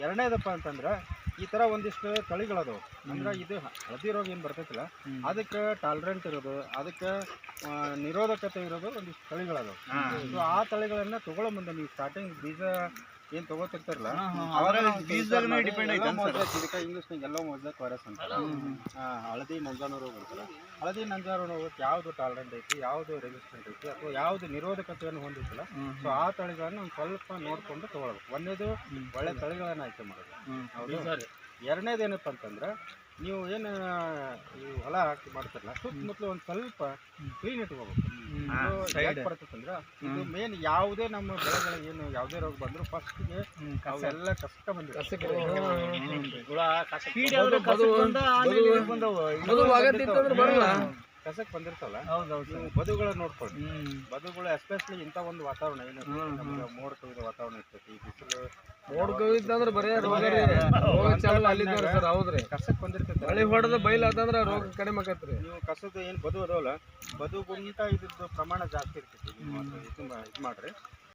ಎರಡನೇದಪ್ಪ ಅಂತಂದ್ರೆ ಈ ಥರ ಒಂದಿಷ್ಟು ತಳಿಗಳದಾವು. ಅಂದ್ರೆ ಇದು ಹಳದಿ ರೋಗ ಏನು ಬರ್ತೈತಿಲ್ಲ ಅದಕ್ಕೆ ಟಾಲರೆಂಟ್ ಇರೋದು, ಅದಕ್ಕೆ ನಿರೋಧಕತೆ ಇರೋದು ಒಂದಿಷ್ಟು ತಳಿಗಳದಾವು. ಸೊ ಆ ತಳಿಗಳನ್ನ ತಗೊಳ್ಳೋ ಮುಂದೆ ನೀವು ಸ್ಟಾರ್ಟಿಂಗ್ ಬೀಜ ಏನು ತಗೋತಿರ್ತಾರಲ್ಲ ಇದಕ್ಕೆ ಇಂಗ್ಲೀಷ್ನಾಗ ಎಲ್ಲೋ ಮೊಸೈಕ್ ವೈರಸ್ ಅಂತ ಹಳದಿ ನಂಜಾನು ರೋಗ ಬರ್ತಲ್ಲ. ಹಳದಿ ನಂಜಾನು ರೋಗಕ್ಕೆ ಯಾವುದು ಟಾಲರೆಂಟ್ ಐತಿ, ಯಾವುದು ರೆಸಿಸ್ಟೆಂಟ್ ಐತಿ ಅಥವಾ ಯಾವುದು ನಿರೋಧಕತೆಯನ್ನು ಹೊಂದಿತ್ತಲ್ಲ, ಸೊ ಆ ತಳಿಗಳನ್ನು ಒಂದು ಸ್ವಲ್ಪ ನೋಡಿಕೊಂಡು ತಗೊಳ್ಬೇಕು. ಒಂದೇದು ಒಳ್ಳೆ ತಳಿಗಳನ್ನು ಆಯ್ಕೆ ಮಾಡೋದು. ಹೌದು. ಎರಡನೇದು ಏನಪ್ಪ ಅಂತಂದ್ರೆ ನೀವು ಏನು ಈ ಹೊಲ ಹಾಕಿ ಮಾಡ್ತಾರಲ್ಲ ಸುತ್ತಮುತ್ತಲು ಒಂದು ಸ್ವಲ್ಪ ಕ್ಲೀನ್ ಇಟ್ಕೋಬೇಕು. ಯಾಕೆ ಬರ್ತೈತಂದ್ರೆ ಇದು ಮೇನ್ ಯಾವುದೇ ನಮ್ಮ ಬೆಳೆಗಳಿಗೆ ಏನು ಯಾವುದೇ ರೋಗ ಬಂದರೂ ಫಸ್ಟ್ಗೆ ಅವೆಲ್ಲ ಕಷ್ಟ ಬಂದಿರ್ತವೆ. ಕಸಕ್ಕೆ ಬಂದಿರ್ತಲ್ಲ, ನೀವು ಬದುಗಳ ನೋಡ್ಕೊಳ್ಳಿ. ಬದುಗಳು ಎಸ್ಪೆಷಲಿ ಇಂಥ ಒಂದು ವಾತಾವರಣ ಏನು ನಮ್ಗೆ ಮೋಡ ಕವಿದ ವಾತಾವರಣ ಇರ್ತೈತಿ, ಬಿಸಿಲು ಮೋಡ ಕವಿದ ಅಂದ್ರೆ ಬರೀ ಕಸಕ್ಕೆ ಬಂದಿರ್ತೈತಿ. ಮಳೆ ಹೊಡೆದ ಬೈಲಾತಂದ್ರೆ ರೋಗ ಕಡಿಮೆ ಆಕತ್ರಿ. ನೀವು ಕಸದ ಏನು ಬದು ಅದಾವಲ್ಲ, ಬದು ಗುಂಟ ಇದ್ರದ್ದು ಪ್ರಮಾಣ ಜಾಸ್ತಿ ಇರ್ತೈತಿ. ಇದು ಮಾಡ್ರಿ.